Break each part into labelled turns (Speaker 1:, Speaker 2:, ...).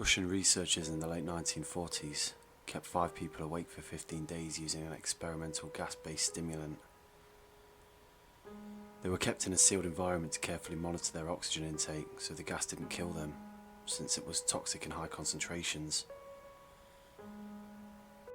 Speaker 1: Russian researchers in the late 1940s kept 5 people awake for 15 days using an experimental gas-based stimulant. They were kept in a sealed environment to carefully monitor their oxygen intake so the gas didn't kill them, since it was toxic in high concentrations.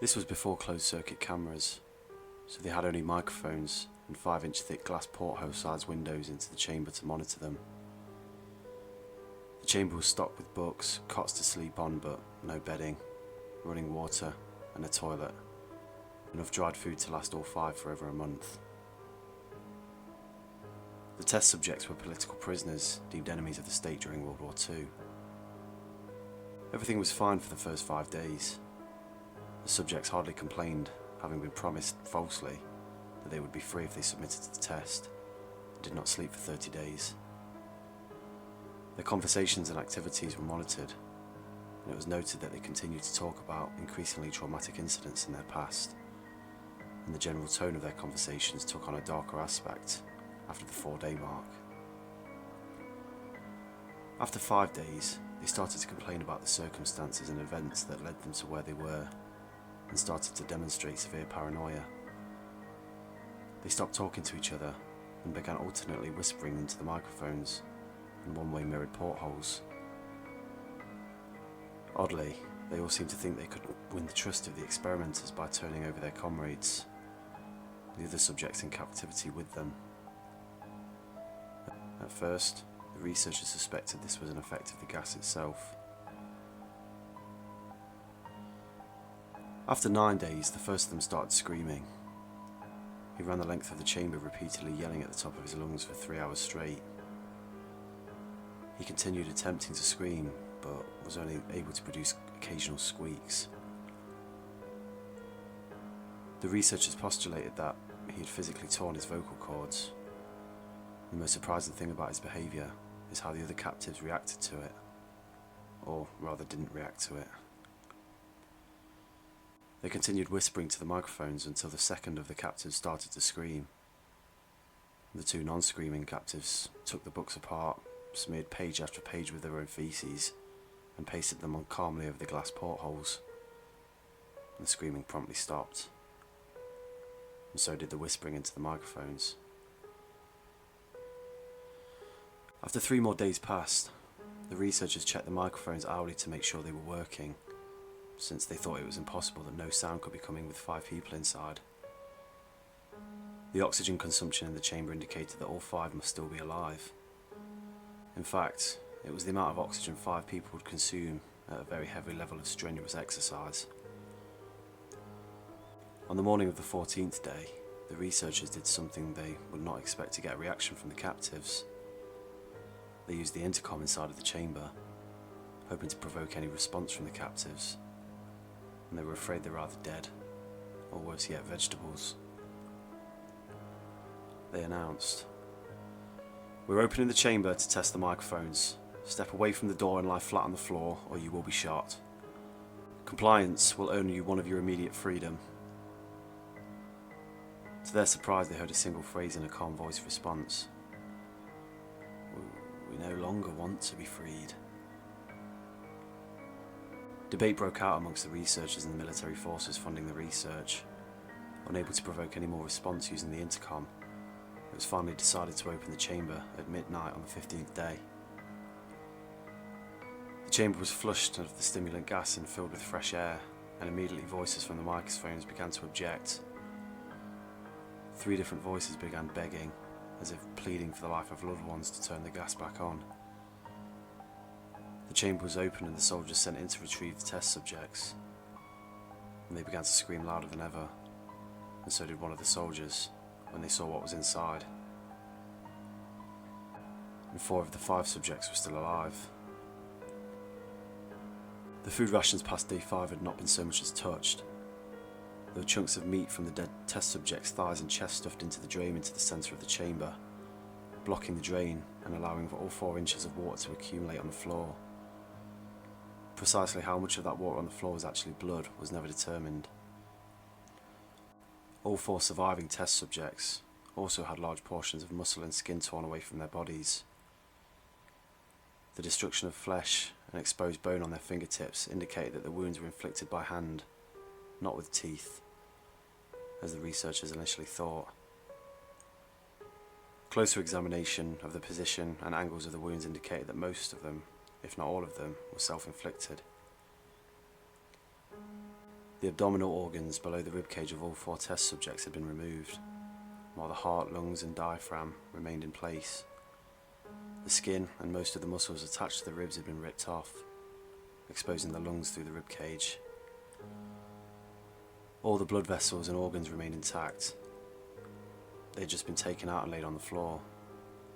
Speaker 1: This was before closed-circuit cameras, so they had only microphones and 5-inch thick glass porthole-sized windows into the chamber to monitor them. The chamber was stocked with books, cots to sleep on but no bedding, running water and a toilet, enough dried food to last all 5 for over a month. The test subjects were political prisoners deemed enemies of the state during World War II. Everything was fine for the first 5 days. The subjects hardly complained, having been promised falsely that they would be free if they submitted to the test, and did not sleep for 30 days. Their conversations and activities were monitored, and it was noted that they continued to talk about increasingly traumatic incidents in their past, and the general tone of their conversations took on a darker aspect after the 4-day mark. After 5 days, they started to complain about the circumstances and events that led them to where they were, and started to demonstrate severe paranoia. They stopped talking to each other and began alternately whispering into the microphones and one-way mirrored portholes. Oddly, they all seemed to think they could win the trust of the experimenters by turning over their comrades, the other subjects in captivity with them. At first, the researchers suspected this was an effect of the gas itself. After 9 days, the first of them started screaming. He ran the length of the chamber repeatedly yelling at the top of his lungs for 3 hours straight. He continued attempting to scream, but was only able to produce occasional squeaks. The researchers postulated that he had physically torn his vocal cords. The most surprising thing about his behaviour is how the other captives reacted to it, or rather didn't react to it. They continued whispering to the microphones until the second of the captives started to scream. The 2 non-screaming captives took the books apart, smeared page after page with their own feces, and pasted them on calmly over the glass portholes. The screaming promptly stopped, and so did the whispering into the microphones. After 3 more days passed, the researchers checked the microphones hourly to make sure they were working, since they thought it was impossible that no sound could be coming with 5 people inside. The oxygen consumption in the chamber indicated that all 5 must still be alive. In fact, it was the amount of oxygen 5 people would consume at a very heavy level of strenuous exercise. On the morning of the 14th day, the researchers did something they would not expect to get a reaction from the captives. They used the intercom inside of the chamber, hoping to provoke any response from the captives, and they were afraid they were either dead, or worse yet, vegetables. They announced, "We're opening the chamber to test the microphones. Step away from the door and lie flat on the floor, or you will be shot. Compliance will earn you one of your immediate freedom." To their surprise, they heard a single phrase in a calm voice response. "We no longer want to be freed." Debate broke out amongst the researchers and the military forces funding the research. Unable to provoke any more response using the intercom, it was finally decided to open the chamber at midnight on the 15th day. The chamber was flushed of the stimulant gas and filled with fresh air, and immediately voices from the microphones began to object. 3 different voices began begging, as if pleading for the life of loved ones, to turn the gas back on. The chamber was open and the soldiers sent in to retrieve the test subjects, and they began to scream louder than ever, and so did one of the soldiers when they saw what was inside. And 4 of the 5 subjects were still alive. The food rations past day 5 had not been so much as touched. There were chunks of meat from the dead test subjects' thighs and chest stuffed into the drain into the centre of the chamber, blocking the drain and allowing for all 4 inches of water to accumulate on the floor. Precisely how much of that water on the floor was actually blood was never determined. All 4 surviving test subjects also had large portions of muscle and skin torn away from their bodies. The destruction of flesh and exposed bone on their fingertips indicated that the wounds were inflicted by hand, not with teeth, as the researchers initially thought. Closer examination of the position and angles of the wounds indicated that most of them, if not all of them, were self-inflicted. The abdominal organs below the ribcage of all 4 test subjects had been removed, while the heart, lungs and diaphragm remained in place. The skin and most of the muscles attached to the ribs had been ripped off, exposing the lungs through the ribcage. All the blood vessels and organs remained intact. They had just been taken out and laid on the floor,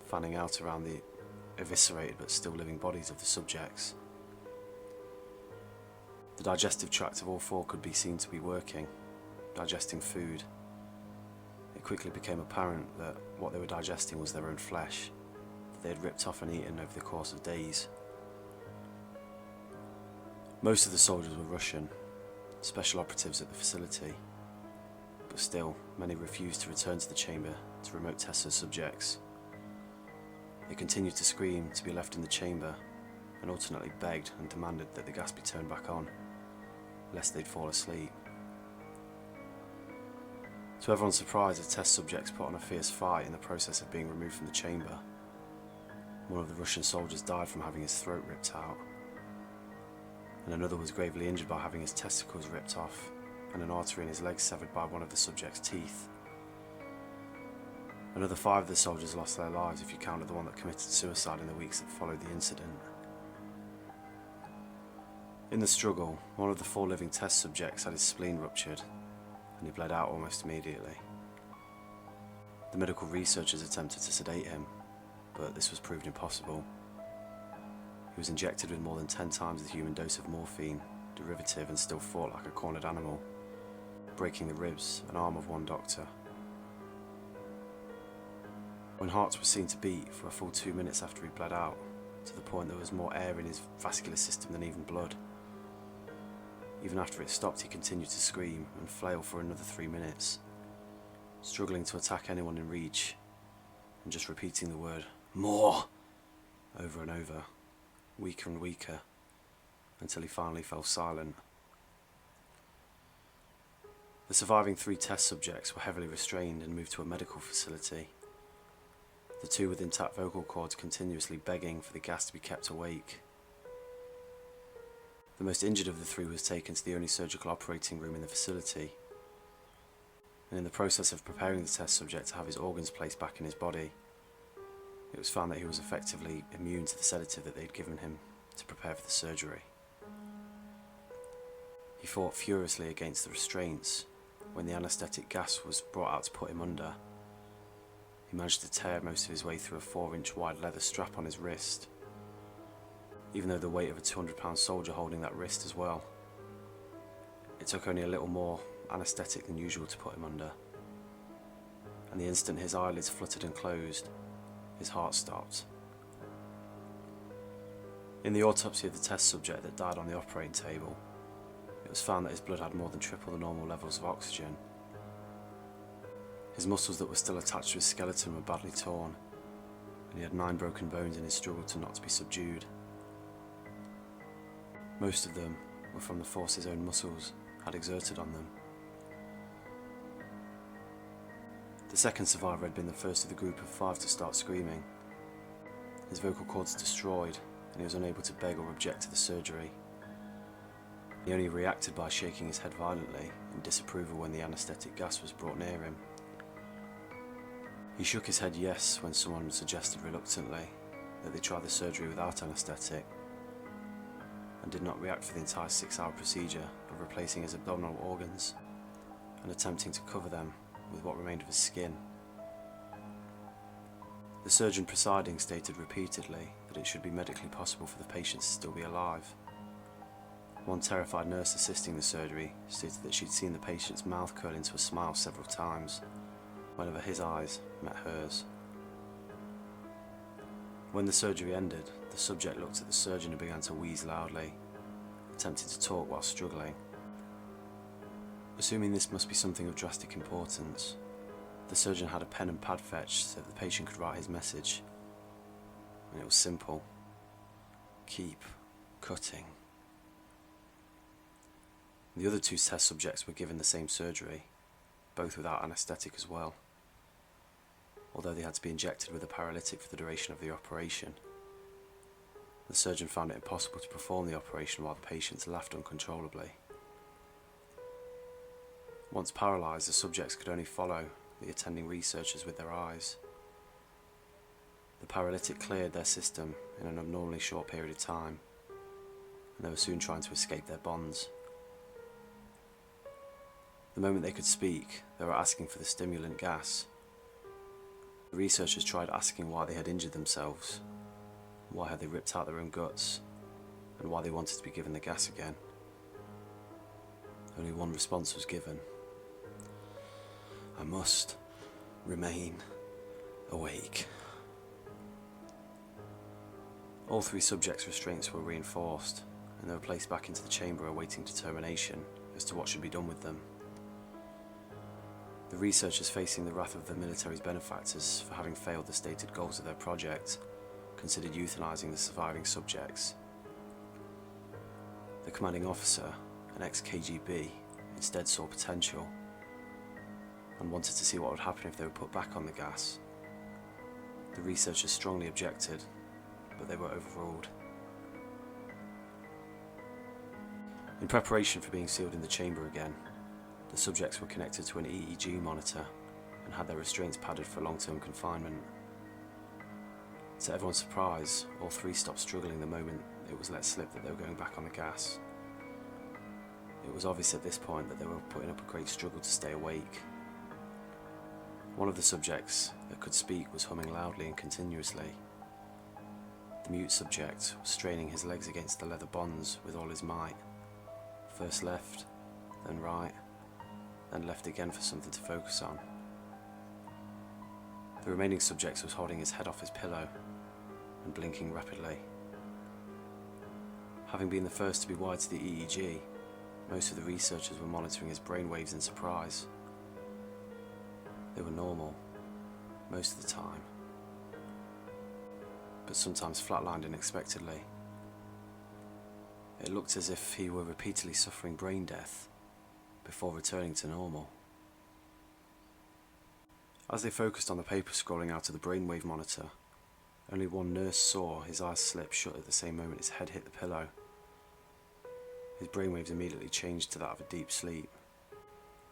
Speaker 1: fanning out around the eviscerated but still living bodies of the subjects. The digestive tract of all 4 could be seen to be working, digesting food. It quickly became apparent that what they were digesting was their own flesh, that they had ripped off and eaten over the course of days. Most of the soldiers were Russian, special operatives at the facility, but still, many refused to return to the chamber to remote test their subjects. They continued to scream to be left in the chamber and alternately begged and demanded that the gas be turned back on, lest they'd fall asleep. To everyone's surprise, the test subjects put on a fierce fight in the process of being removed from the chamber. One of the Russian soldiers died from having his throat ripped out, and another was gravely injured by having his testicles ripped off and an artery in his leg severed by one of the subject's teeth. Another 5 of the soldiers lost their lives if you counted the one that committed suicide in the weeks that followed the incident. In the struggle, one of the 4 living test subjects had his spleen ruptured, and he bled out almost immediately. The medical researchers attempted to sedate him, but this was proved impossible. He was injected with more than 10 times the human dose of morphine, derivative, and still fought like a cornered animal, breaking the ribs and arm of one doctor. When hearts were seen to beat for a full 2 minutes after he bled out, to the point there was more air in his vascular system than even blood. Even after it stopped, he continued to scream and flail for another 3 minutes, struggling to attack anyone in reach, and just repeating the word, "More!" over and over, weaker and weaker, until he finally fell silent. The surviving 3 test subjects were heavily restrained and moved to a medical facility. The 2 with intact vocal cords continuously begging for the gas to be kept awake. The most injured of the 3 was taken to the only surgical operating room in the facility, and in the process of preparing the test subject to have his organs placed back in his body, it was found that he was effectively immune to the sedative that they'd given him to prepare for the surgery. He fought furiously against the restraints when the anaesthetic gas was brought out to put him under. He managed to tear most of his way through a 4-inch wide leather strap on his wrist, even though the weight of a 200-pound soldier holding that wrist as well. It took only a little more anaesthetic than usual to put him under, and the instant his eyelids fluttered and closed, his heart stopped. In the autopsy of the test subject that died on the operating table, it was found that his blood had more than triple the normal levels of oxygen. His muscles that were still attached to his skeleton were badly torn, and he had 9 broken bones in his struggle to not to be subdued. Most of them were from the force his own muscles had exerted on them. The second survivor had been the first of the group of 5 to start screaming. His vocal cords destroyed, and he was unable to beg or object to the surgery. He only reacted by shaking his head violently in disapproval when the anaesthetic gas was brought near him. He shook his head yes when someone suggested reluctantly that they try the surgery without anaesthetic, and did not react for the entire 6-hour procedure of replacing his abdominal organs and attempting to cover them with what remained of his skin. The surgeon presiding stated repeatedly that it should be medically possible for the patient to still be alive. One terrified nurse assisting the surgery stated that she'd seen the patient's mouth curl into a smile several times whenever his eyes met hers. When the surgery ended, the subject looked at the surgeon and began to wheeze loudly, attempting to talk while struggling. Assuming this must be something of drastic importance, the surgeon had a pen and pad fetched so that the patient could write his message, and it was simple: keep cutting. The other 2 test subjects were given the same surgery, both without anaesthetic as well, although they had to be injected with a paralytic for the duration of the operation. The surgeon found it impossible to perform the operation while the patients laughed uncontrollably. Once paralysed, the subjects could only follow the attending researchers with their eyes. The paralytic cleared their system in an abnormally short period of time, and they were soon trying to escape their bonds. The moment they could speak, they were asking for the stimulant gas. The researchers tried asking why they had injured themselves, why had they ripped out their own guts, and why they wanted to be given the gas again. Only one response was given: I must remain awake. All 3 subjects' restraints were reinforced, and they were placed back into the chamber awaiting determination as to what should be done with them. The researchers, facing the wrath of the military's benefactors for having failed the stated goals of their project, considered euthanizing the surviving subjects. The commanding officer, an ex-KGB, instead saw potential and wanted to see what would happen if they were put back on the gas. The researchers strongly objected, but they were overruled. In preparation for being sealed in the chamber again, the subjects were connected to an EEG monitor and had their restraints padded for long-term confinement. To everyone's surprise, all 3 stopped struggling the moment it was let slip that they were going back on the gas. It was obvious at this point that they were putting up a great struggle to stay awake. One of the subjects that could speak was humming loudly and continuously. The mute subject was straining his legs against the leather bonds with all his might. First left, then right, then left again for something to focus on. The remaining subject was holding his head off his pillow and blinking rapidly. Having been the first to be wired to the EEG, most of the researchers were monitoring his brainwaves in surprise. They were normal, most of the time, but sometimes flatlined unexpectedly. It looked as if he were repeatedly suffering brain death before returning to normal. As they focused on the paper scrolling out of the brainwave monitor, only one nurse saw his eyes slip shut at the same moment his head hit the pillow. His brainwaves immediately changed to that of a deep sleep,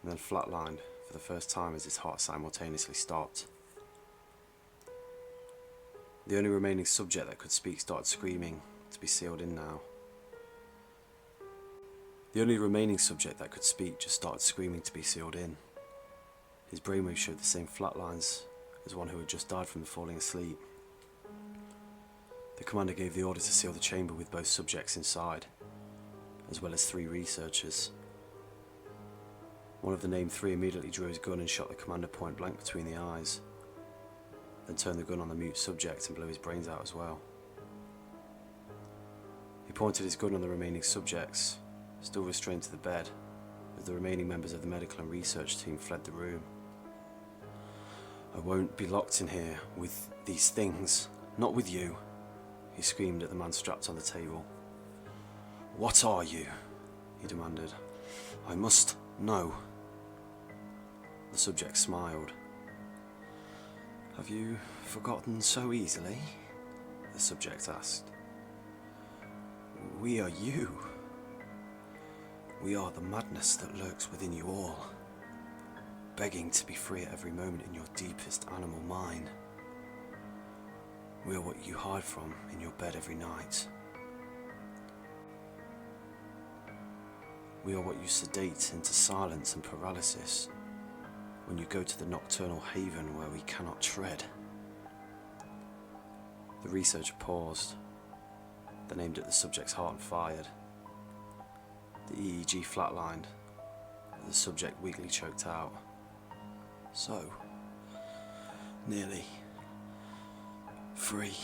Speaker 1: and then flatlined for the first time as his heart simultaneously stopped. The only remaining subject that could speak started screaming to be sealed in now. The only remaining subject that could speak just started screaming to be sealed in. His brainwaves showed the same flat lines as one who had just died from falling asleep. The commander gave the order to seal the chamber with both subjects inside, as well as 3 researchers. One of the named 3 immediately drew his gun and shot the commander point blank between the eyes, then turned the gun on the mute subject and blew his brains out as well. He pointed his gun on the remaining subjects, still restrained to the bed, as the remaining members of the medical and research team fled the room. "I won't be locked in here with these things, not with you," he screamed at the man strapped on the table. "What are you?" he demanded. "I must know." The subject smiled. "Have you forgotten so easily?" the subject asked. "We are you. We are the madness that lurks within you all, begging to be free at every moment in your deepest animal mind. We are what you hide from in your bed every night. We are what you sedate into silence and paralysis when you go to the nocturnal haven where we cannot tread." The researcher paused, then aimed at the subject's heart and fired. The EEG flatlined, and the subject weakly choked out. "So, nearly free."